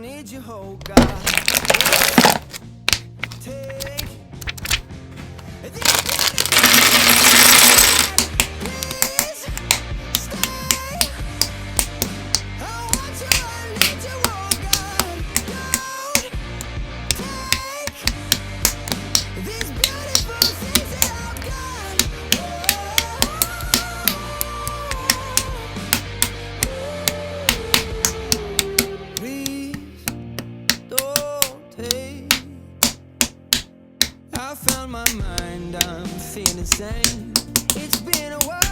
need you, oh God. Take this please stay. I want you, I need you, oh God. Don't take these beautiful things that I've got. Please don't take. I found my mind, I'm feeling sane. It's been a while.